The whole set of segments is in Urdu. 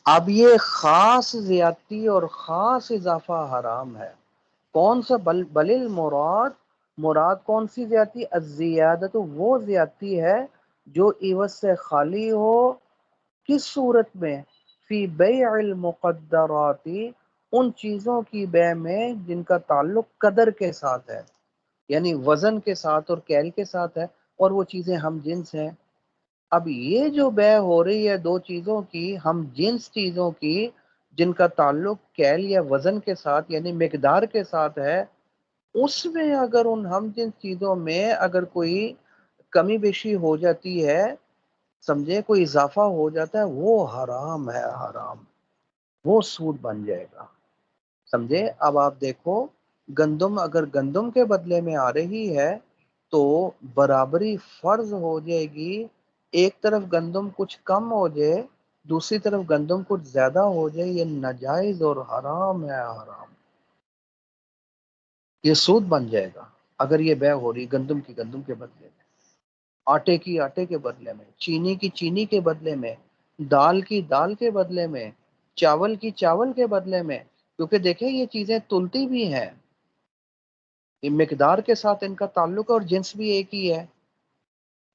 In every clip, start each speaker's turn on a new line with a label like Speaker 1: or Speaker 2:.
Speaker 1: اب یہ خاص زیادتی اور خاص اضافہ حرام ہے. کون سا؟ بل المراد، مراد کون سی زیادتی؟ الزیادت، وہ زیادتی ہے جو عوض سے خالی ہو. کس صورت میں؟ فی بیع المقدرات، ان چیزوں کی بے میں جن کا تعلق قدر کے ساتھ ہے، یعنی وزن کے ساتھ اور کیل کے ساتھ ہے، اور وہ چیزیں ہم جنس ہیں. اب یہ جو بے ہو رہی ہے دو چیزوں کی، ہم جنس چیزوں کی، جن کا تعلق کیل یا وزن کے ساتھ یعنی مقدار کے ساتھ ہے، اس میں اگر ان ہم جنس چیزوں میں اگر کوئی کمی بیشی ہو جاتی ہے، سمجھے، کوئی اضافہ ہو جاتا ہے، وہ حرام ہے، حرام، وہ سود بن جائے گا. سمجھے؟ اب آپ دیکھو، گندم اگر گندم کے بدلے میں آ رہی ہے تو برابری فرض ہو جائے گی. ایک طرف گندم کچھ کم ہو جائے، دوسری طرف گندم کچھ زیادہ ہو جائے، یہ ناجائز اور حرام ہے، حرام. یہ سود بن جائے گا اگر یہ بے ہو رہی گندم کی گندم کے بدلے میں، آٹے کی آٹے کے بدلے میں، چینی کی چینی کے بدلے میں، دال کی دال کے بدلے میں، چاول کی چاول کے بدلے میں. کیونکہ دیکھیں یہ چیزیں تلتی بھی ہیں، یہ مقدار کے ساتھ ان کا تعلق ہے اور جنس بھی ایک ہی ہے.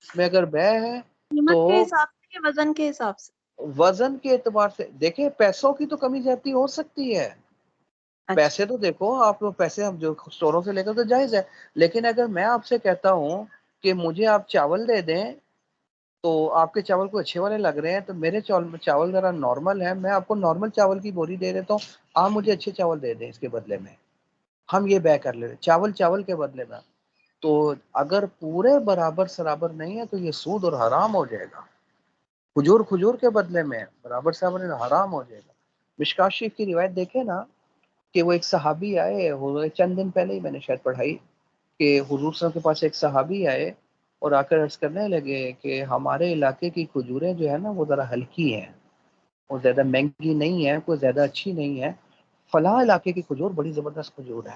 Speaker 1: اس میں اگر بے ہے تو
Speaker 2: قیمت کے حساب سے یا وزن کے حساب سے؟
Speaker 1: وزن کے اعتبار سے دیکھیں، پیسوں کی تو کمی زیادتی ہو سکتی ہے.
Speaker 2: اچھا.
Speaker 1: پیسے تو دیکھو آپ لوگ، پیسے ہم جو اسٹوروں سے لے کر تو جائز ہے، لیکن اگر میں آپ سے کہتا ہوں کہ مجھے آپ چاول دے دیں تو آپ کے چاول کو اچھے والے لگ رہے ہیں، تو میرے چاول ذرا نارمل ہے، میں آپ کو نارمل چاول کی بوری دے دیتا ہوں، آپ مجھے اچھے چاول دے دیں اس کے بدلے میں، ہم یہ بے کر لیتے چاول چاول کے بدلے میں. تو اگر پورے برابر سرابر نہیں ہے تو یہ سود اور حرام ہو جائے گا. کھجور کھجور کے بدلے میں برابر سرابر حرام ہو جائے گا. مشکات شریف کی روایت دیکھیں نا، کہ وہ ایک صحابی آئے، چند دن پہلے ہی میں نے شاید پڑھائی، کہ حضور صلی اللہ علیہ وسلم کے پاس ایک صحابی آئے اور آ کر عرض کرنے لگے کہ ہمارے علاقے کی کھجوریں جو ہے نا وہ ذرا ہلکی ہیں، وہ زیادہ مہنگی نہیں ہے، کوئی زیادہ اچھی نہیں ہے، فلاں علاقے کی کھجور بڑی زبردست کھجور ہے.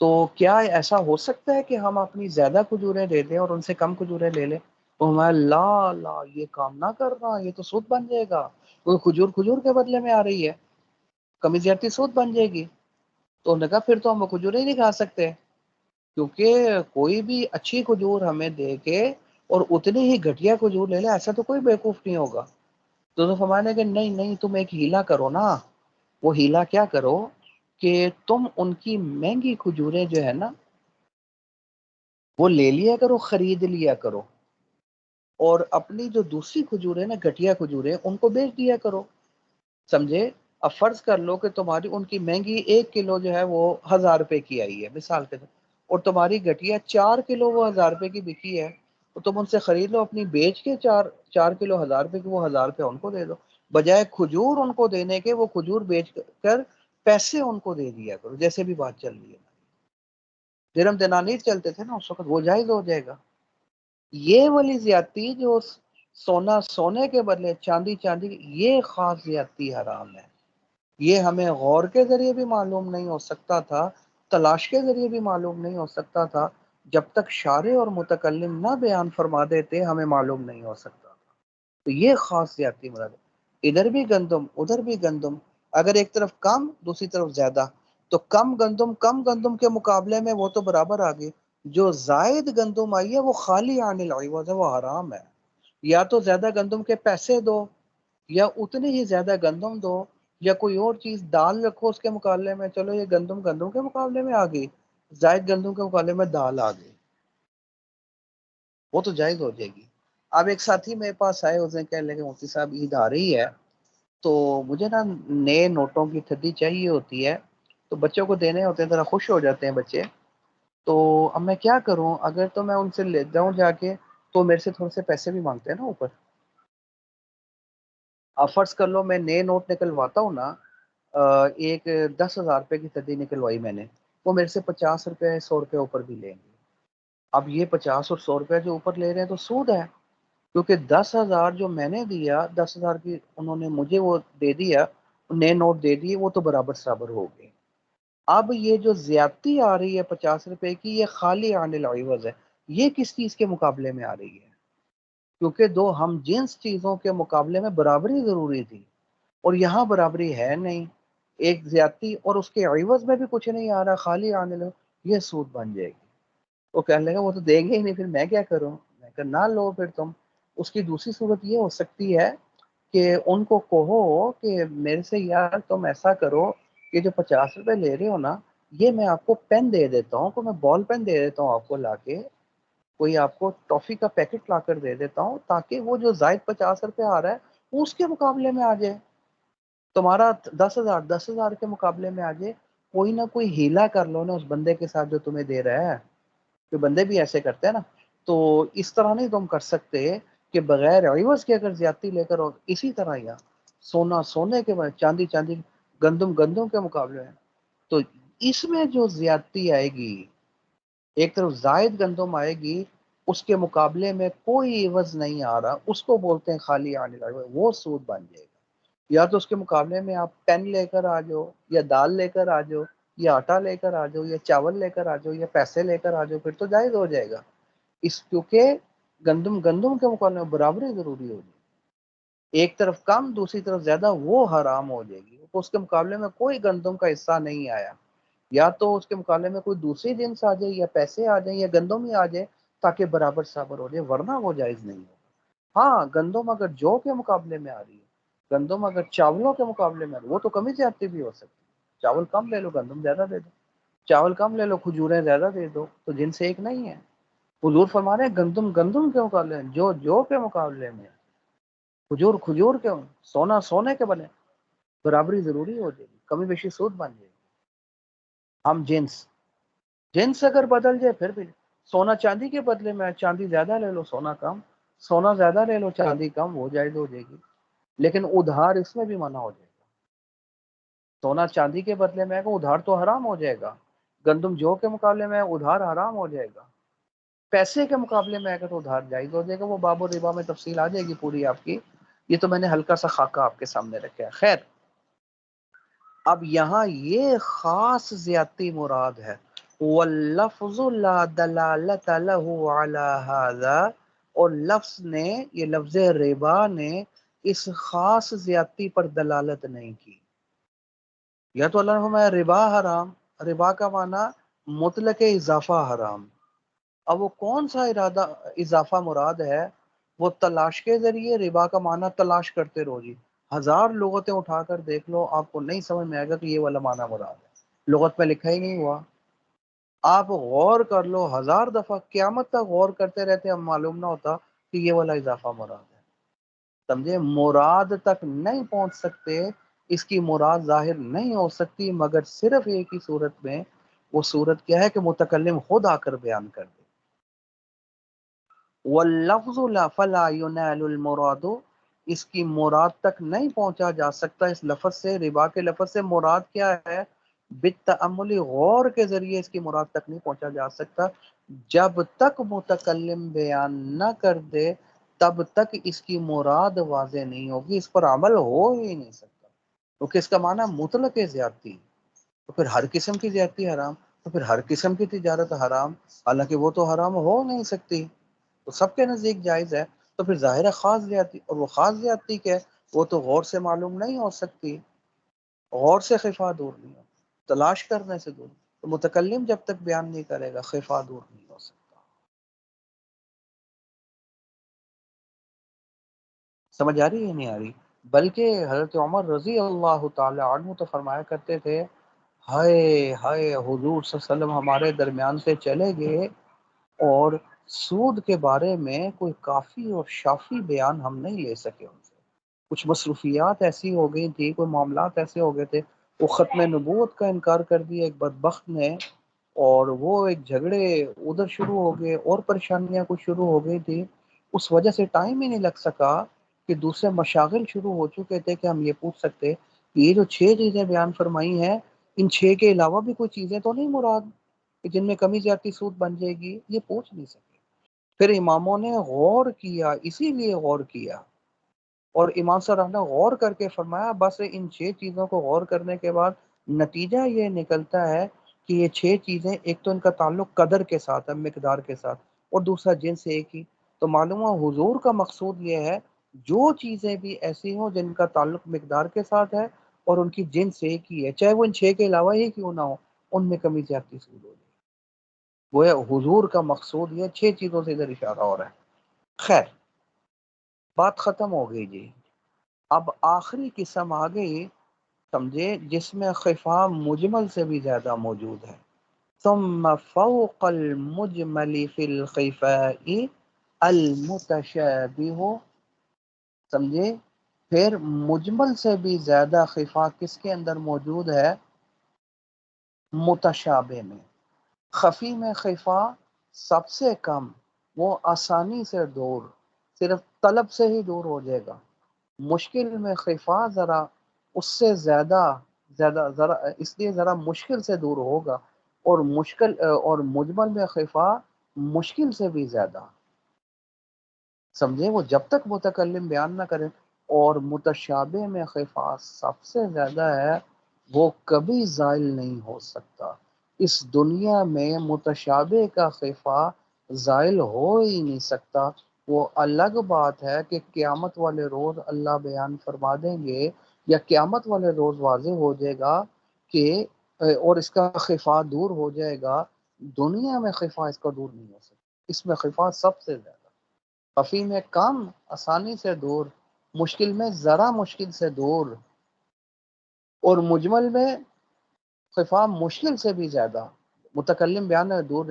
Speaker 1: تو کیا ایسا ہو سکتا ہے کہ ہم اپنی زیادہ کھجوریں دے دیں اور ان سے کم کھجوریں لے لیں؟ تو ہمارا لا لا یہ کام نہ کرنا، یہ تو سود بن جائے گا. کوئی کھجور کھجور کے بدلے میں آ رہی ہے، کمی زیادتی سود بن جائے گی. تو انہوں نے کہا پھر تو ہم وہ کھجوریں ہی نہیں کھا سکتے، کیونکہ کوئی بھی اچھی کھجور ہمیں دے کے اور اتنی ہی گھٹیا کھجور لے لے، ایسا تو کوئی بیوقوف نہیں ہوگا. تو فرمانے کہ نہیں نہیں، تم ایک ہیلا کرو نا. وہ ہیلا کیا کرو کہ تم ان کی مہنگی کھجوریں جو ہے نا وہ لے لیا کرو، خرید لیا کرو، اور اپنی جو دوسری کھجوریں نا گھٹیا کھجوریں ان کو بیچ دیا کرو. سمجھے؟ اب فرض کر لو کہ تمہاری ان کی مہنگی 1 کلو جو ہے وہ 1000 روپے کی آئی ہے مثال کے طور، اور تمہاری گھٹیا 4 کلو وہ 1000 روپے کی بکی ہے، تو تم ان سے خرید لو، اپنی بیچ کے 4 کلو 1000 روپے کی، وہ 1000 روپے ان کو دے دو. بجائے کھجور ان کو دینے کے وہ کھجور بیچ کر پیسے ان کو دے دیا کرو. جیسے بھی بات چل رہی ہے، درم دنانیر چلتے تھے نا اس وقت، وہ جائز ہو جائے گا. یہ والی زیادتی جو سونا سونے کے بدلے چاندی چاندی، یہ خاص زیادتی حرام ہے. یہ ہمیں غور کے ذریعے بھی معلوم نہیں ہو سکتا تھا، تلاش کے ذریعے بھی معلوم نہیں ہو سکتا تھا، جب تک شارع اور متکلم نہ بیان فرما دیتے ہمیں معلوم نہیں ہو سکتا تھا. تو یہ خاص زیادتی مراد ہے. ادھر بھی گندم ادھر بھی گندم، اگر ایک طرف کم دوسری طرف زیادہ، تو کم گندم کے مقابلے میں وہ تو برابر آ گئی. جو زائد گندم آئی ہے وہ خالی عن العوض ہے، وہ حرام ہے. یا تو زیادہ گندم کے پیسے دو، یا اتنی ہی زیادہ گندم دو، یا کوئی اور چیز دال رکھو اس کے مقابلے میں. چلو یہ گندم گندم کے مقابلے میں آ گئی، زائد گندم کے مقابلے میں دال آ گئی، وہ تو جائز ہو جائے گی. اب ایک ساتھی میرے پاس آئے، اس نے کہنے لگے مفتی صاحب عید آ رہی ہے تو مجھے نا نئے نوٹوں کی تھدی چاہیے ہوتی ہے، تو بچوں کو دینے ہوتے ہیں، ذرا خوش ہو جاتے ہیں بچے. تو اب میں کیا کروں؟ اگر تو میں ان سے لے جاؤں جا کے تو میرے سے تھوڑے سے پیسے بھی مانگتے ہیں نا اوپر. اب فرض کر لو میں نئے نوٹ نکلواتا ہوں نا، ایک 10,000 روپے کی تھدی نکلوائی میں نے، وہ میرے سے 50 روپے 100 روپے اوپر بھی لیں گے. اب یہ 50 اور 100 روپے جو اوپر لے رہے ہیں تو سود ہے، کیونکہ 10,000 جو میں نے دیا، 10,000 کی انہوں نے مجھے وہ دے دیا، نئے نوٹ دے دیے، وہ تو برابر سرابر ہو گئے. اب یہ جو زیادتی آ رہی ہے 50 روپے کی، یہ خالی عن العوض ہے. یہ کس چیز کے مقابلے میں آ رہی ہے؟ کیونکہ دو ہم جنس چیزوں کے مقابلے میں برابری ضروری تھی. اور یہاں برابری ہے نہیں، ایک زیادتی اور اس کے عوض میں بھی کچھ نہیں آ رہا، خالی آنے لو، یہ سود بن جائے گی۔ وہ کہنے لگا وہ تو دیں گے ہی نہیں، پھر میں کیا کروں؟ میں کہا نہ لو پھر تم۔ اس کی دوسری صورت یہ ہو سکتی ہے کہ ان کو کہو کہ میرے سے یار تم ایسا کرو کہ جو 50 روپے لے رہے ہو نا، یہ میں آپ کو پین دے دیتا ہوں، میں بال پین دے دیتا ہوں آپ کو لا کے، کوئی آپ کو ٹافی کا پیکٹ لا کر دے دیتا ہوں، تاکہ وہ جو زائد 50 روپے آ رہا ہے وہ اس کے مقابلے میں آ جائے، تمہارا 10,000 کے مقابلے میں آ جائے۔ کوئی نہ کوئی ہیلا کر لو نا اس بندے کے ساتھ جو تمہیں دے رہا ہے، کہ بندے بھی ایسے کرتے ہیں نا۔ تو اس طرح نہیں تم کر سکتے کہ بغیر عوض کے اگر زیادتی لے کر، اور اسی طرح یا سونا سونے کے، چاندی چاندی، گندم گندم کے مقابلے میں، تو اس میں جو زیادتی آئے گی، ایک طرف زائد گندم آئے گی، اس کے مقابلے میں کوئی عوض نہیں آ رہا، اس کو بولتے ہیں خالی آنے لگا، وہ سود بن جائے گا۔ یا تو اس کے مقابلے میں آپ پین لے کر آ جاؤ، یا دال لے کر آ جاؤ، یا آٹا لے کر آ جاؤ، یا چاول لے کر آ جاؤ، یا پیسے لے کر آ جاؤ، پھر تو جائز ہو جائے گا۔ اس کیونکہ گندم گندم کے مقابلے میں برابری ضروری ہوگی، ایک طرف کم دوسری طرف زیادہ، وہ حرام ہو جائے گی۔ تو اس کے مقابلے میں کوئی گندم کا حصہ نہیں آیا، یا تو اس کے مقابلے میں کوئی دوسری جنس آ جائے، یا پیسے آ جائیں، یا گندم ہی آ جائے، تاکہ برابر صابر ہو جائے، ورنہ وہ جائز نہیں ہوگا۔ ہاں گندم اگر جو کے مقابلے میں آ رہی ہے، گندم اگر چاولوں کے مقابلے میں آ رہی ہے، وہ تو کمی زیادتی بھی ہو سکتی ہے، چاول کم لے لو گندم زیادہ دے دو، چاول کم لے لو کھجوریں زیادہ دے دو، تو جنس ایک نہیں ہے۔ حضور فرما رہے ہیں گندم گندم کے مقابلے میں، جو کے مقابلے میں، کھجور کھجور کے، سونا سونے کے بنے، برابری ضروری ہو جائے گی، کمی بیشی سود بن جائے گی۔ ہم جنس اگر بدل جائے پھر بھی، سونا چاندی کے بدلے میں چاندی زیادہ لے لو سونا کم، سونا زیادہ لے لو چاندی کم، وہ جائز ہو جائے گی۔ لیکن ادھار اس میں بھی منع ہو جائے گا، سونا چاندی کے بدلے میں ادھار تو حرام ہو جائے گا، گندم جو کے مقابلے میں ادھار حرام ہو جائے گا، پیسے کے مقابلے میں اگر ادھار جائز ہو جائے گا۔ وہ باب الربا میں تفصیل آ جائے گی پوری آپ کی، یہ تو میں نے ہلکا سا خاکہ آپ کے سامنے رکھا ہے۔ خیر، اب یہاں یہ خاص زیادتی مراد ہے، واللفظ لا دلالت له على هذا، اور لفظ نے، یہ لفظ ربا نے اس خاص زیادتی پر دلالت نہیں کی۔ یا تو اللہ نے فرمایا ربا حرام، ربا کا معنی مطلق اضافہ حرام، اب وہ کون سا ارادہ اضافہ مراد ہے؟ وہ تلاش کے ذریعے، ربا کا معنی تلاش کرتے رہو جی، 1000 لغتیں اٹھا کر دیکھ لو، آپ کو نہیں سمجھ میں آئے گا کہ یہ والا معنی مراد ہے، لغت میں لکھا ہی نہیں ہوا۔ آپ غور کر لو 1000 دفعہ، قیامت تک غور کرتے رہتے، اب معلوم نہ ہوتا کہ یہ والا اضافہ مراد ہے۔ سمجھے؟ مراد تک نہیں پہنچ سکتے، اس کی مراد ظاہر نہیں ہو سکتی مگر صرف ایک ہی صورت میں، وہ صورت کیا ہے کہ متکلم خود آ کر بیان کر دے۔ واللفظ لا فلا ينال المراد، اس کی مراد تک نہیں پہنچا جا سکتا اس لفظ سے، ربا کے لفظ سے مراد کیا ہے؟ بالتأمل، غور کے ذریعے اس کی مراد تک نہیں پہنچا جا سکتا، جب تک متکلم بیان نہ کر دے تب تک اس کی مراد واضح نہیں ہوگی، اس پر عمل ہو ہی نہیں سکتا، کیونکہ اس کا معنی مطلق زیادتی، تو پھر ہر قسم کی زیادتی حرام، تو پھر ہر قسم کی تجارت حرام، حالانکہ وہ تو حرام ہو نہیں سکتی، تو سب کے نزدیک جائز ہے، تو پھر ظاہر ہے خاص زیادتی، اور وہ خاص زیادتی کیا ہے؟ وہ تو غور سے معلوم نہیں ہو سکتی، غور سے خفا دور نہیں ہو، تلاش کرنے سے دور، تو متکلم جب تک بیان نہیں کرے گا خفا دور نہیں ہو سکتا۔ سمجھ آ رہی ہے نہیں آ رہی؟ بلکہ حضرت عمر رضی اللہ تعالی عنہ تو فرمایا کرتے تھے، ہائے ہائے حضور صلی اللہ علیہ وسلم ہمارے درمیان سے چلے گئے اور سود کے بارے میں کوئی کافی اور شافی بیان ہم نہیں لے سکے ان سے، کچھ مصروفیات ایسی ہو گئی تھی، کوئی معاملات ایسے ہو گئے تھے، وہ ختم نبوت کا انکار کر دیا ایک بدبخت نے، اور وہ ایک جھگڑے ادھر شروع ہو گئے، اور پریشانیاں کچھ شروع ہو گئی تھی، اس وجہ سے ٹائم ہی نہیں لگ سکا کہ دوسرے مشاغل شروع ہو چکے تھے کہ ہم یہ پوچھ سکتے کہ یہ جو 6 چیزیں بیان فرمائی ہیں، ان 6 کے علاوہ بھی کوئی چیزیں تو نہیں مراد کہ جن میں کمی زیادتی سود بن جائے گی، یہ پوچھ نہیں سکے۔ پھر اماموں نے غور کیا، اسی لیے غور کیا، اور امام صاحب نے غور کر کے فرمایا بس ان 6 چیزوں کو غور کرنے کے بعد نتیجہ یہ نکلتا ہے کہ یہ 6 چیزیں، ایک تو ان کا تعلق قدر کے ساتھ ہے، مقدار کے ساتھ، اور دوسرا جنس ایک ہی، تو معلوم ہوا حضور کا مقصود یہ ہے جو چیزیں بھی ایسی ہوں جن کا تعلق مقدار کے ساتھ ہے اور ان کی جنس ایک ہی ہے، چاہے وہ ان 6 کے علاوہ ہی کیوں نہ ہو، ان میں کمی زیادتی ضرور ہو جائے۔ وہ حضور کا مقصود یہ 6 چیزوں سے ادھر اشارہ ہو رہا ہے۔ خیر، بات ختم ہو گئی جی۔ اب آخری قسم آ گئی، سمجھے، جس میں خفا مجمل سے بھی زیادہ موجود ہے۔ ثم فوق المجمل فی الخفاء المتشابہ، سمجھے، پھر مجمل سے بھی زیادہ خفا کس کے اندر موجود ہے؟ متشابہ میں۔ خفی میں خفا سب سے کم، وہ آسانی سے دور، صرف طلب سے ہی دور ہو جائے گا۔ مشکل میں خفا ذرا اس سے زیادہ ذرا اس لیے ذرا مشکل سے دور ہوگا، اور اور مجمل میں خفا مشکل سے بھی زیادہ، سمجھے، وہ جب تک متکلم بیان نہ کرے۔ اور متشابہ میں خفا سب سے زیادہ ہے، وہ کبھی زائل نہیں ہو سکتا۔ اس دنیا میں متشابہ کا خفا زائل ہو ہی نہیں سکتا۔ وہ الگ بات ہے کہ قیامت والے روز اللہ بیان فرما دیں گے، یا قیامت والے روز واضح ہو جائے گا کہ اور اس کا خفا دور ہو جائے گا۔ دنیا میں خفا اس کا دور نہیں ہو سکتا، اس میں خفا سب سے زیادہ، خفی میں کم، آسانی سے دور، مشکل میں ذرا مشکل سے دور، اور مجمل میں خفا مشکل سے بھی زیادہ، متکلم بیان ہے دور،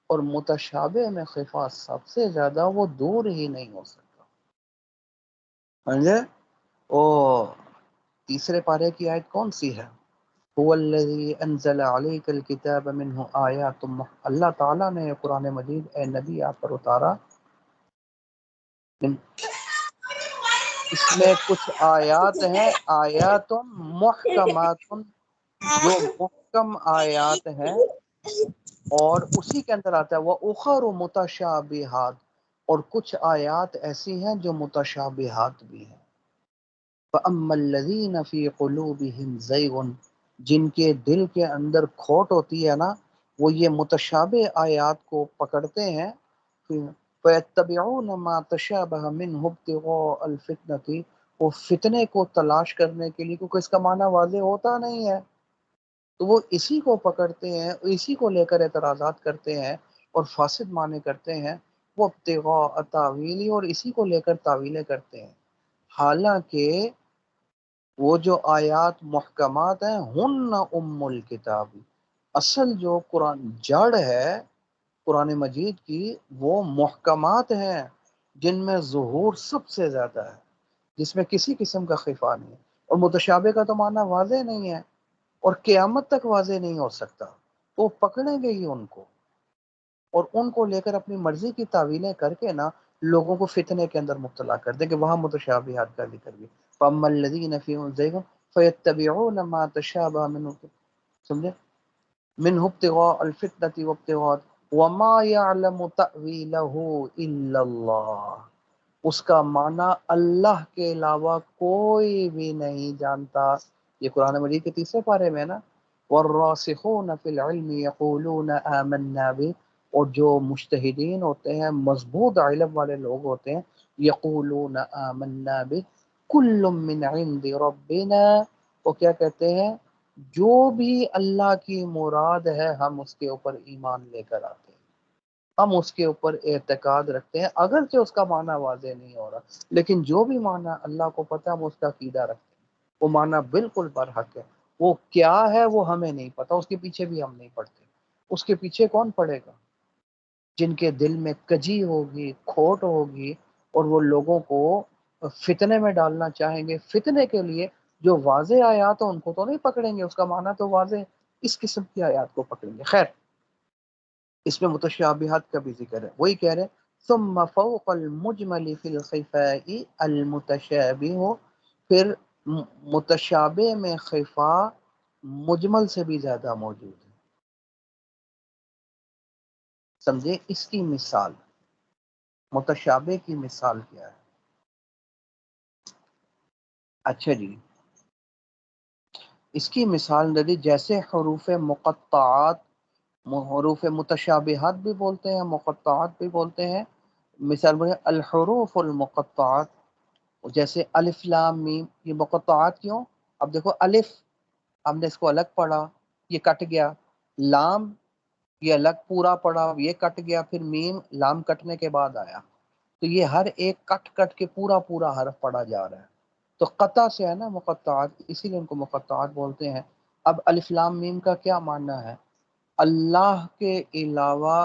Speaker 1: اور متشابہ میں خفا سب سے زیادہ، وہ دور ہی نہیں ہو سکتا۔ سمجھے؟ او تیسرے پارے کی آیت کون سی ہے؟ هو الذی انزل علیک الکتاب منہ آیات اللہ تعالیٰ نے قرآن مجید اے نبی آپ پر اتارا، اس میں کچھ آیات ہیں، آیات محکمات، جو محکم آیات ہیں، اور اسی کے اندر آتا ہے وہ اخر متشابہات، اور کچھ آیات ایسی ہیں جو متشابہات بھی ہیں۔ فَأَمَّا الَّذِينَ فِي قُلُوبِهِمْ زَيْغٌ، جن کے دل کے اندر کھوٹ ہوتی ہے نا، وہ یہ متشابہ آیات کو پکڑتے ہیں۔ فَيَتَّبِعُونَ مَا تَشَابَهَ مِنْهُ ابْتِغَاءَ الْفِتْنَةِ، وہ فتنے کو تلاش کرنے کے لیے، کیونکہ اس کا معنی واضح ہوتا نہیں ہے، تو وہ اسی کو پکڑتے ہیں، اسی کو لے کر اعتراضات کرتے ہیں اور فاسد معنی کرتے ہیں۔ وہ ابتغاء تاویلی، اور اسی کو لے کر تعویلیں کرتے ہیں، حالانکہ وہ جو آیات محکمات ہیں، ہن ام الکتاب، اصل جو قرآن جڑ ہے قرآن مجید کی، وہ محکمات ہیں جن میں ظہور سب سے زیادہ ہے، جس میں کسی قسم کا خفا نہیں ہے۔ اور متشابہ کا تو معنی واضح نہیں ہے، اور قیامت تک واضح نہیں ہو سکتا، تو وہ پکڑیں گے ہی ان کو، اور ان کو لے کر اپنی مرضی کی تعویلیں کر کے نا لوگوں کو فتنے کے اندر مبتلا کر دیں کہ وہاں متشابہات کا ذکر بھی۔ فَأَمَّا الَّذِينَ فِيهِمْ زَيْغٌ فَيَتَّبِعُونَ مَا تَشَابَهَ مِنْهُ، سمجھے، مِنْهُ ابْتِغَاءَ الْفِتْنَةِ وَابْتِغَاءَ وَمَا يَعْلَمُ تَأْوِيلَهُ إِلَّا اللَّهُ، اس کا معنی اللہ کے علاوہ کوئی بھی نہیں جانتا۔ یہ قرآن مجید کے تیسرے پارے میں ہے نا، وَالرَّاسِخُونَ فِي الْعِلْمِ يَقُولُونَ آمَنَّا بِهِ، اور جو مجتہدین ہوتے ہیں، مضبوط علم والے لوگ ہوتے ہیں، یقولون آمنا بہ کل من عند ربنا، وہ کیا کہتے ہیں؟ جو بھی اللہ کی مراد ہے ہم اس کے اوپر ایمان لے کر آتے ہیں، ہم اس کے اوپر اعتقاد رکھتے ہیں، اگرچہ اس کا معنی واضح نہیں ہو رہا، لیکن جو بھی معنی اللہ کو پتہ ہے ہم اس کا عقیدہ رکھتے ہیں، وہ معنی بالکل برحق ہے۔ وہ کیا ہے وہ ہمیں نہیں پتہ، اس کے پیچھے بھی ہم نہیں پڑتے، اس کے پیچھے کون پڑے گا؟ جن کے دل میں کجی ہوگی، کھوٹ ہوگی، اور وہ لوگوں کو فتنے میں ڈالنا چاہیں گے، فتنے کے لیے جو واضح آیات ہیں ان کو تو نہیں پکڑیں گے، اس کا معنی تو واضح ہے، اس قسم کی آیات کو پکڑیں گے۔ خیر، اس میں متشابہات کا بھی ذکر ہے، وہی کہہ رہے ہیں ثم فوق المجمل فی الخفاء المتشابہ، پھر متشابہ میں خفا مجمل سے بھی زیادہ موجود ہے، سمجھے۔ اس کی مثال، متشابہ کی مثال کیا ہے؟ اچھا جی، اس کی مثال دے دی، جیسے حروف مقطعات، حروف متشابہات بھی بولتے ہیں، مقطعات بھی بولتے ہیں۔ مثال بولے الحروف المقطعات، جیسے الف لام میم، یہ مقطعات کیوں؟ اب دیکھو الف ہم نے اس کو الگ پڑھا، یہ کٹ گیا، لام یہ الگ پورا پڑھا، یہ کٹ گیا، پھر میم لام کٹنے کے بعد آیا، تو یہ ہر ایک کٹ کٹ کے پورا پورا حرف پڑھا جا رہا ہے، تو قطع سے ہے نا مقطعات، اسی لیے ان کو مقطعات بولتے ہیں۔ اب الف لام میم کا کیا معنی ہے؟ اللہ کے علاوہ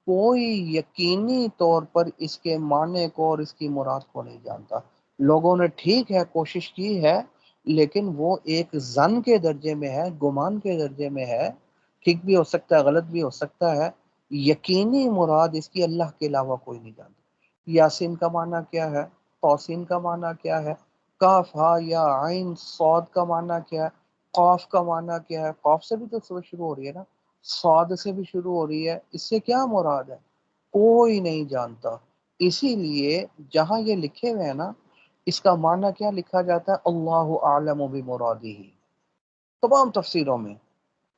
Speaker 1: کوئی یقینی طور پر اس کے معنی کو اور اس کی مراد کو نہیں جانتا۔ لوگوں نے ٹھیک ہے کوشش کی ہے، لیکن وہ ایک ظن کے درجے میں ہے، گمان کے درجے میں ہے، ٹھیک بھی ہو سکتا ہے غلط بھی ہو سکتا ہے، یقینی مراد اس کی اللہ کے علاوہ کوئی نہیں جانتا۔ یاسین کا معنی کیا ہے؟ توسین کا معنی کیا ہے؟ کاف ہا یا عین صاد کا معنی کیا ہے؟ قاف کا معنی کیا ہے؟ قاف سے بھی تو شروع ہو رہی ہے نا، صاد سے بھی شروع ہو رہی ہے، اس سے کیا مراد ہے؟ کوئی نہیں جانتا۔ اسی لیے جہاں یہ لکھے ہوئے ہیں نا، اس کا معنی کیا لکھا جاتا ہے؟ اللہ اعلم بمرادہ، تمام تفسیروں میں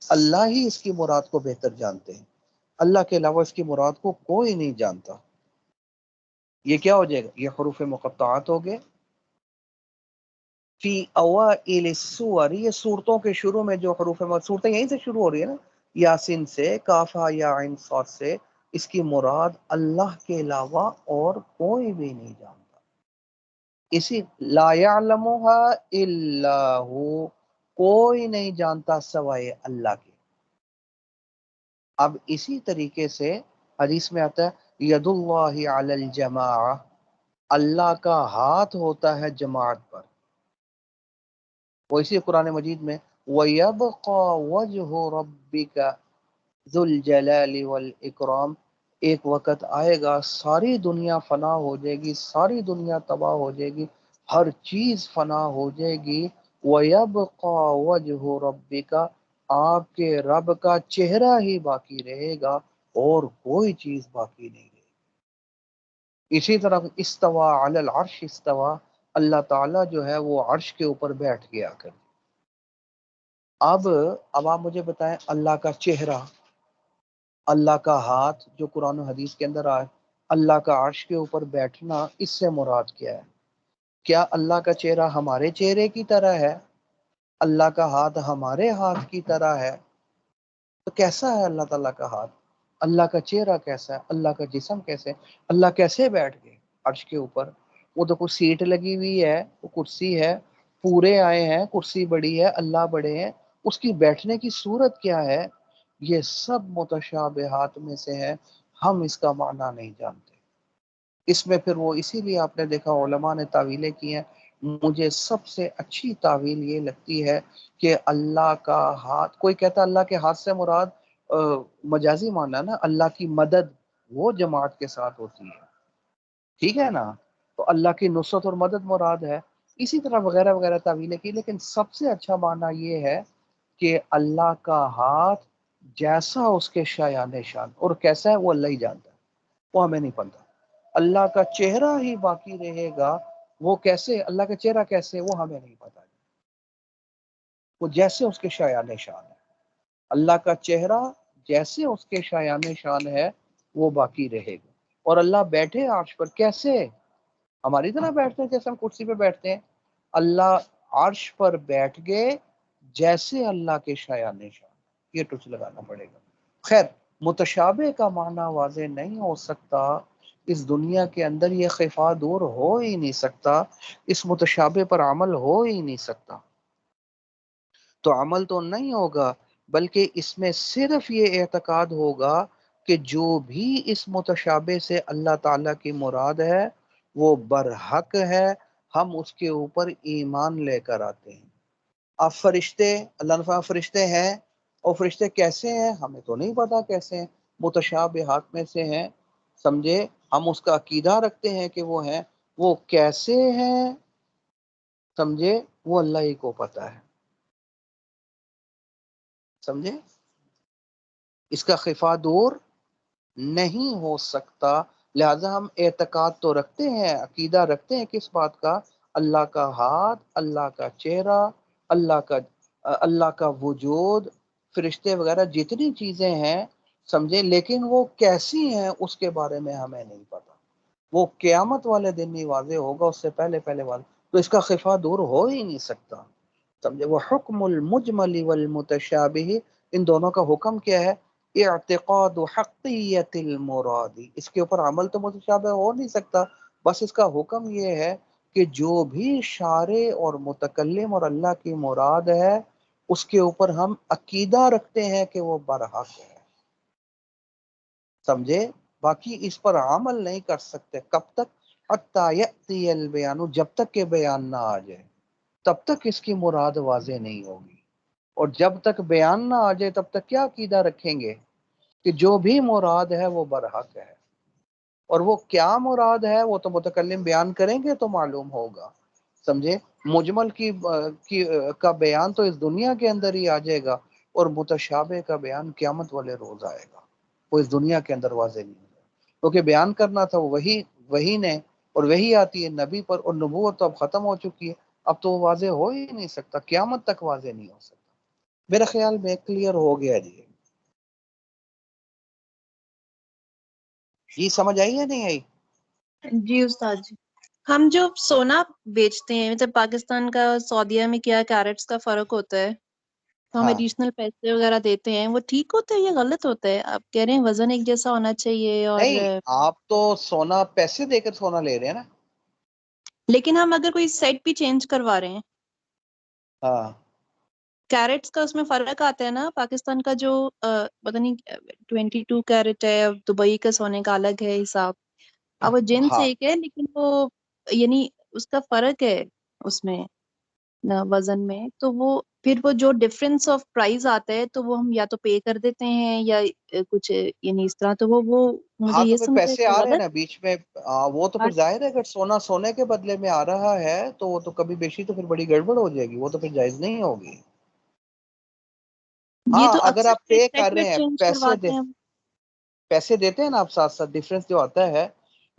Speaker 1: اللہ ہی اس کی مراد کو بہتر جانتے ہیں، اللہ کے علاوہ اس کی مراد کو کوئی نہیں جانتا۔ یہ کیا ہو جائے گا؟ یہ حروف مقطعات ہو گئے۔ فی اوائل السور، یہ صورتوں کے شروع میں جو حروف صورتیں یہیں سے شروع ہو رہی ہے نا، یاسین سے، کافا یا عین صاد سے، اس کی مراد اللہ کے علاوہ اور کوئی بھی نہیں جانتا۔ اسی لا یعلمها الا ہو، کوئی نہیں جانتا سوائے اللہ کے۔ اب اسی طریقے سے حدیث میں آتا ہے ید اللہ علی الجماع، اللہ کا ہاتھ ہوتا ہے جماعت پر۔ وہ اسی قرآن مجید میں وَيَبْقَى وَجْهُ رَبِّكَ ذُو الْجَلَالِ وَالْإِكْرَامِ، ایک وقت آئے گا ساری دنیا فنا ہو جائے گی، ساری دنیا تباہ ہو جائے گی، ہر چیز فنا ہو جائے گی، وَيَبْقَى وَجْهُ رَبِّكَ، آپ کے رب کا چہرہ ہی باقی رہے گا اور کوئی چیز باقی نہیں رہے گی۔ اسی طرح استوا علی العرش استوا، اللہ تعالیٰ جو ہے وہ عرش کے اوپر بیٹھ گیا کر۔ اب آپ مجھے بتائیں، اللہ کا چہرہ، اللہ کا ہاتھ جو قرآن و حدیث کے اندر آئے، اللہ کا عرش کے اوپر بیٹھنا، اس سے مراد کیا ہے؟ کیا اللہ کا چہرہ ہمارے چہرے کی طرح ہے؟ اللہ کا ہاتھ ہمارے ہاتھ کی طرح ہے؟ تو کیسا ہے اللہ تعالیٰ کا ہاتھ؟ اللہ کا چہرہ کیسا ہے؟ اللہ کا جسم کیسے؟ اللہ کیسے بیٹھ گئے عرش کے اوپر؟ وہ تو کوئی سیٹ لگی ہوئی ہے، وہ کرسی ہے، پورے آئے ہیں، کرسی بڑی ہے، اللہ بڑے ہیں، اس کی بیٹھنے کی صورت کیا ہے؟ یہ سب متشابہات میں سے ہے، ہم اس کا معنی نہیں جانتے۔ اس میں پھر وہ اسی لیے آپ نے دیکھا علماء نے تعویلیں کی ہیں، مجھے سب سے اچھی تعویل یہ لگتی ہے کہ اللہ کا ہاتھ، کوئی کہتا ہے اللہ کے ہاتھ سے مراد مجازی معنی ہے نا، اللہ کی مدد وہ جماعت کے ساتھ ہوتی ہے، ٹھیک ہے نا، تو اللہ کی نصرت اور مدد مراد ہے، اسی طرح وغیرہ وغیرہ تعویلیں کی، لیکن سب سے اچھا معنی یہ ہے کہ اللہ کا ہاتھ جیسا اس کے شایان شان، اور کیسا ہے وہ اللہ ہی جانتا ہے، وہ ہمیں نہیں پتا۔ اللہ کا چہرہ ہی باقی رہے گا، وہ کیسے؟ اللہ کا چہرہ کیسے؟ وہ ہمیں نہیں پتا، وہ جیسے اس کے شایان شان ہے، اللہ کا چہرہ جیسے اس کے شایان شان ہے وہ باقی رہے گا۔ اور اللہ بیٹھے عرش پر، کیسے؟ ہماری طرح بیٹھتے ہیں جیسے ہم کرسی پہ بیٹھتے ہیں؟ اللہ عرش پر بیٹھ گئے جیسے اللہ کے شایان شان، یہ ٹچ لگانا پڑے گا۔ خیر، متشابہ کا معنی واضح نہیں ہو سکتا، اس دنیا کے اندر یہ خفا دور ہو ہی نہیں سکتا، اس متشابہ پر عمل ہو ہی نہیں سکتا، تو عمل تو نہیں ہوگا، بلکہ اس میں صرف یہ اعتقاد ہوگا کہ جو بھی اس متشابہ سے اللہ تعالیٰ کی مراد ہے وہ برحق ہے، ہم اس کے اوپر ایمان لے کر آتے ہیں۔ اب فرشتے، اللہ نے فرمایا فرشتے ہیں، اور فرشتے کیسے ہیں ہمیں تو نہیں پتا کیسے ہیں، متشابہات میں سے ہیں، سمجھے، ہم اس کا عقیدہ رکھتے ہیں کہ وہ ہیں، وہ کیسے ہیں، سمجھے، وہ اللہ ہی کو پتا ہے، سمجھے، اس کا خفا دور نہیں ہو سکتا۔ لہذا ہم اعتقاد تو رکھتے ہیں، عقیدہ رکھتے ہیں کس بات کا؟ اللہ کا ہاتھ، اللہ کا چہرہ، اللہ کا وجود، فرشتے وغیرہ جتنی چیزیں ہیں، سمجھے، لیکن وہ کیسی ہیں اس کے بارے میں ہمیں نہیں پتا۔ وہ قیامت والے دن ہی واضح ہوگا، اس سے پہلے پہلے واضح، تو اس کا خفا دور ہو ہی نہیں سکتا، سمجھے؟ وہ حکم المجمل والمتشابہ، ان دونوں کا حکم کیا ہے؟ اعتقاد حقیت المراد، اس کے اوپر عمل تو متشابہ ہو نہیں سکتا، بس اس کا حکم یہ ہے کہ جو بھی شارع اور متکلم اور اللہ کی مراد ہے اس کے اوپر ہم عقیدہ رکھتے ہیں کہ وہ برحق ہے، سمجھے؟ باقی اس پر عمل نہیں کر سکتے، کب تک؟ حتی یأتی البیان، جب تک کہ بیان نہ آ جائے تب تک اس کی مراد واضح نہیں ہوگی، اور جب تک بیان نہ آ جائے تب تک کیا عقیدہ رکھیں گے کہ جو بھی مراد ہے وہ برحق ہے، اور وہ کیا مراد ہے وہ تو متکلم بیان کریں گے تو معلوم ہوگا، سمجھے؟ مجمل کا بیان تو اس دنیا کے اندر ہی آ جائے گا، اور متشابہ کا بیان قیامت والے روز آئے گا، وہ اس دنیا کے اندر واضح نہیں ہوگا، کیونکہ بیان کرنا تھا وہی نے، اور وہی آتی ہے نبی پر، اور نبوت تو اب ختم ہو چکی ہے، اب تو وہ واضح ہو ہی نہیں سکتا، قیامت تک واضح نہیں ہو سکتا۔ میرے خیال میں کلیئر ہو گیا جی سمجھ آئی یا نہیں آئی؟
Speaker 2: جی استاد جی، ہم جو سونا بیچتے ہیں جب پاکستان کا سعودیہ میں کیا کیرٹس کا فرق ہوتا ہے، تو ہم
Speaker 1: ہاں
Speaker 2: ایڈیشنل پیسے وغیرہ دیتے ہیں، وہ ٹھیک ہوتا ہے یا غلط ہوتا ہے؟ آپ کہہ رہے ہیں وزن ایک جیسا ہونا چاہیے، اور
Speaker 1: نہیں، آپ تو سونا پیسے دے کر سونا لے رہے ہیں نا۔
Speaker 2: لیکن ہم اگر کوئی سیٹ بھی چینج کروا رہے ہیں،
Speaker 1: ہاں
Speaker 2: کیرٹس کا اس میں فرق آتا ہے نا؟ پاکستان کا جو پتہ نہیں 22 کیرٹ ہے، دبئی کا سونے کا الگ ہے حساب، اب وہ جنس
Speaker 1: ہاں
Speaker 2: ایک ہے لیکن وہ یعنی اس کا فرق ہے اس میں وزن میں، تو وہ پھر وہ جو ڈفرینس آف پرائز آتا ہے تو وہ ہم یا تو پے کر دیتے ہیں یا کچھ یعنی اس طرح، تو وہ مجھے
Speaker 1: ہاں
Speaker 2: یہ
Speaker 1: تو پھر
Speaker 2: سمجھ ہے
Speaker 1: پیسے
Speaker 2: کہ
Speaker 1: آ رہے ہیں
Speaker 2: غلط
Speaker 1: نا بیچ میں، وہ تو پھر ظاہر ہے اگر سونا سونے کے بدلے میں آ رہا ہے تو وہ تو کبھی بیشی تو پھر بڑی گڑبڑ ہو جائے گی، وہ تو پھر جائز نہیں ہوگی۔
Speaker 2: یہ
Speaker 1: ہاں
Speaker 2: تو
Speaker 1: اگر
Speaker 2: اکثر
Speaker 1: آپ پے
Speaker 2: سیٹ
Speaker 1: کر
Speaker 2: ویٹ
Speaker 1: رہے ہیں،
Speaker 2: چینج کرواتے ہیں۔
Speaker 1: پیسے دیتے ہیں نا آپ ساتھ ساتھ، ڈفرینس جو آتا ہے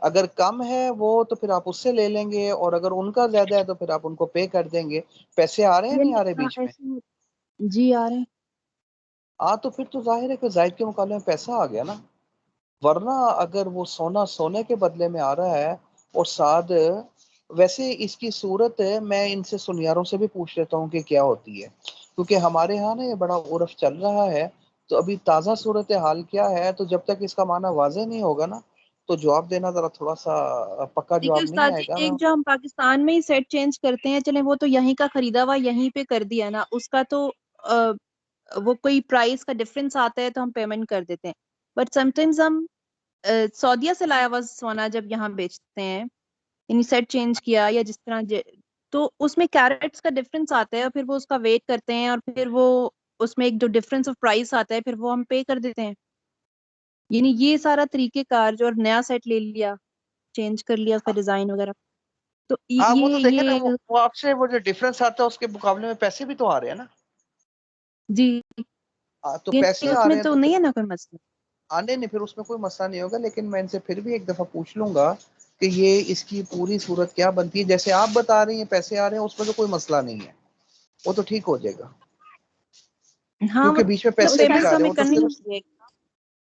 Speaker 1: اگر کم ہے وہ تو پھر آپ اس سے لے لیں گے، اور اگر ان کا زیادہ ہے تو پھر آپ ان کو پے کر دیں گے۔ پیسے آ رہے ہیں نہیں آ رہے بیچ میں؟
Speaker 2: جی آ رہے ہیں۔
Speaker 1: تو پھر تو ظاہر ہے کہ زائد کے مقابلے میں پیسہ آ گیا نا، ورنہ اگر وہ سونا سونے کے بدلے میں آ رہا ہے، اور ساتھ ویسے اس کی صورت میں ان سے سنیاروں سے بھی پوچھ لیتا ہوں کہ کیا ہوتی ہے، کیونکہ ہمارے ہاں نا یہ بڑا عرف چل رہا ہے، تو ابھی تازہ صورت حال کیا ہے، تو جب تک اس کا معنی واضح نہیں ہوگا نا تو جواب دینا ذرا تھوڑا سا پکا
Speaker 2: دیکھیے
Speaker 1: جواب نہیں
Speaker 2: استاد
Speaker 1: آئے
Speaker 2: جی،
Speaker 1: گا۔
Speaker 2: ایک جو ہم پاکستان میں ہی سیٹ چینج کرتے ہیں، چلیں وہ تو یہیں کا خریدا ہوا یہیں پہ کر دیا نا، اس کا تو وہ کوئی پرائس کا ڈفرینس آتا ہے تو ہم پیمنٹ کر دیتے ہیں، بٹ سم ٹائمز ہم سعودیہ سے لایا ہوا سونا جب یہاں بیچتے ہیں، یعنی سیٹ چینج کیا یا جس طرح تو اس میں کیرٹس کا ڈفرینس آتا ہے، اور پھر وہ اس کا ویٹ کرتے ہیں، اور پھر وہ اس میں ایک جو ڈفرینس آف پرائس آتا ہے پھر وہ ہم پے کر دیتے ہیں، یعنی یہ سارا طریقہ کار جو، اور نیا سیٹ لے لیا، چینج کر لیا پھر ڈیزائن وغیرہ، تو
Speaker 1: ہاں وہ تو دیکھیں نا،
Speaker 2: یہ
Speaker 1: وہ آپ سے وہ جو ڈفرینس آتا ہے اس کے مقابلے میں پیسے بھی تو آ رہے ہیں نا۔
Speaker 2: جی،
Speaker 1: تو
Speaker 2: یعنی
Speaker 1: پیسے
Speaker 2: اس
Speaker 1: آ
Speaker 2: میں
Speaker 1: رہے ہیں
Speaker 2: تو
Speaker 1: تو پھر
Speaker 2: نہیں ہے نا کوئی مسئلہ۔
Speaker 1: آنے نہیں، پھر اس میں کوئی مسئلہ نہیں ہوگا، لیکن میں ان سے پھر بھی ایک دفعہ پوچھ لوں گا کہ یہ اس کی پوری صورت کیا بنتی ہے، جیسے آپ بتا رہی ہیں پیسے آ رہے ہیں اس میں تو کوئی مسئلہ نہیں ہے، وہ تو ٹھیک ہو جائے گا،
Speaker 2: ہاں
Speaker 1: کیونکہ بیچ میں پیسے بھی
Speaker 2: پیمنٹ
Speaker 1: جا
Speaker 2: تو
Speaker 1: رہے
Speaker 2: ہمیں
Speaker 1: ہیں، وہ تو
Speaker 2: کرنی
Speaker 1: صرف
Speaker 2: ہوتی ہے،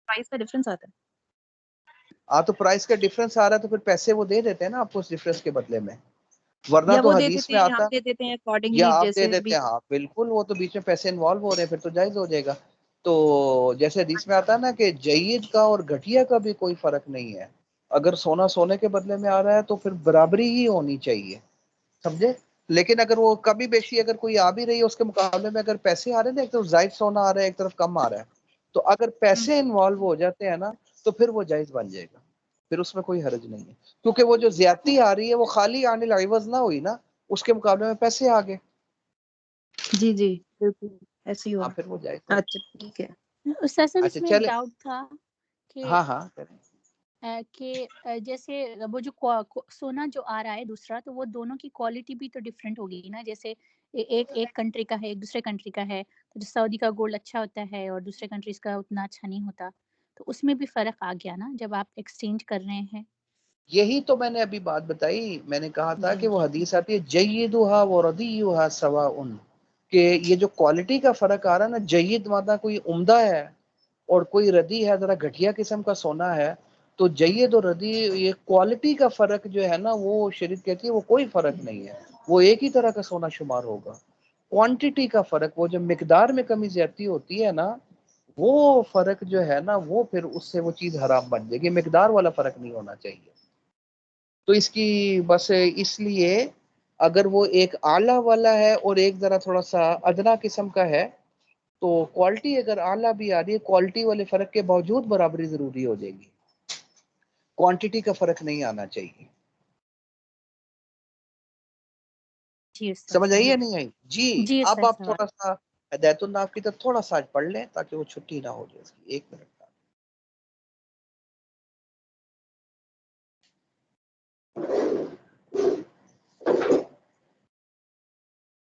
Speaker 2: پرائس کا ڈفرینس آتا ہے۔
Speaker 1: تو پرائس کا ڈفرینس آ رہا ہے تو پھر پیسے وہ دے دیتے ہیں نا آپ کو اس ڈفرینس کے بدلے میں، ورنہ
Speaker 2: یا
Speaker 1: تو
Speaker 2: وہ دے
Speaker 1: حدیث
Speaker 2: دیتے
Speaker 1: میں
Speaker 2: ہیں یا
Speaker 1: آتا
Speaker 2: ہم
Speaker 1: ہے،
Speaker 2: دے دیتے ہیں
Speaker 1: یا
Speaker 2: اکارڈنگلی
Speaker 1: آپ دے
Speaker 2: جیسے
Speaker 1: دیتے
Speaker 2: بھی۔
Speaker 1: ہیں، ہاں بالکل، وہ تو بیچ میں پیسے انوالو ہو رہے ہیں پھر تو جائز ہو جائے گا۔ تو جیسے حدیث میں آتا ہے نا کہ جید کا اور گھٹیا کا بھی کوئی فرق نہیں ہے، اگر سونا سونے کے بدلے میں آ رہا ہے تو پھر برابری ہی ہونی چاہیے، سمجھے؟ لیکن اگر وہ کبھی بیشی اگر کوئی آ بھی رہی ہے اس کے مقابلے میں اگر پیسے آ رہے ہیں نا، ایک طرف زائد سونا آ رہا ہے ایک طرف کم آ رہا ہے، تو اگر پیسے انوالو ہو جاتے ہیں نا تو پھر وہ جائز بن جائے گا، پھر اس میں کوئی حرج نہیں ہے، کیونکہ وہ جو زیادتی آ رہی ہے وہ خالی آنے العوض نہ ہوئی نا، اس کے مقابلے میں پیسے آ گئے،
Speaker 2: جی جی بالکل ایسے ہی ہو
Speaker 1: پھر وہ جائز
Speaker 2: رہا
Speaker 1: ہو
Speaker 2: ہے۔
Speaker 1: گئی۔
Speaker 2: اچھا ٹھیک ہے۔
Speaker 3: استاد صاحب اس
Speaker 1: اچھا
Speaker 3: میں ایک
Speaker 1: چلے،
Speaker 3: ڈاؤٹ تھا کہ
Speaker 1: ہاں ہاں کریں۔
Speaker 3: جیسے وہ جو سونا جو آ رہا ہے دوسرا، تو وہ دونوں کی کوالٹی بھی تو ڈفرینٹ ہوگی نا، جیسے ایک کنٹری کا ہے ایک دوسرے کنٹری کا ہے، تو جو سعودی کا گولڈ اچھا ہوتا ہے اور دوسرے کنٹریز کا اتنا اچھا نہیں ہوتا، تو اس میں بھی فرق آ گیا نا جب آپ ایکسچینج کر رہے ہیں۔
Speaker 1: یہی تو میں نے ابھی بات بتائی، میں نے کہا تھا
Speaker 3: جی
Speaker 1: کہ وہ حدیث آتی ہے جیدھا و ردیھا سواء، کہ یہ جو کوالٹی کا فرق آ رہا ہے نا، جید مادہ کوئی عمدہ ہے اور کوئی ردی ہے ذرا گھٹیا قسم کا سونا ہے، تو جید اور ردی یہ کوالٹی کا فرق جو ہے نا وہ شریعت کہتی ہے وہ کوئی فرق نہیں ہے، وہ ایک ہی طرح کا سونا شمار ہوگا. کوانٹٹی کا فرق، وہ جو مقدار میں کمی زیادتی ہوتی ہے نا وہ فرق جو ہے نا وہ پھر اس سے وہ چیز حرام بن جائے گی، مقدار والا فرق نہیں ہونا چاہیے. تو اس کی بس اس لیے اگر وہ ایک اعلیٰ والا ہے اور ایک ذرا تھوڑا سا ادنا قسم کا ہے تو کوالٹی اگر اعلیٰ بھی آ رہی ہے کوالٹی والے فرق کے باوجود برابری ضروری ہو جائے گی، کوانٹٹی کا فرق نہیں آنا چاہیے.
Speaker 3: جی استاد
Speaker 1: سمجھ آئی
Speaker 3: صحیح.
Speaker 1: یا نہیں آئی؟ جی
Speaker 3: جی
Speaker 1: اب
Speaker 3: استاد
Speaker 1: آپ
Speaker 3: صاحب.
Speaker 1: تھوڑا سا ہدایت الناف کی طرف تھوڑا سا پڑھ لیں تاکہ وہ چھٹی نہ ہو جائے اس کی. 1 منٹ.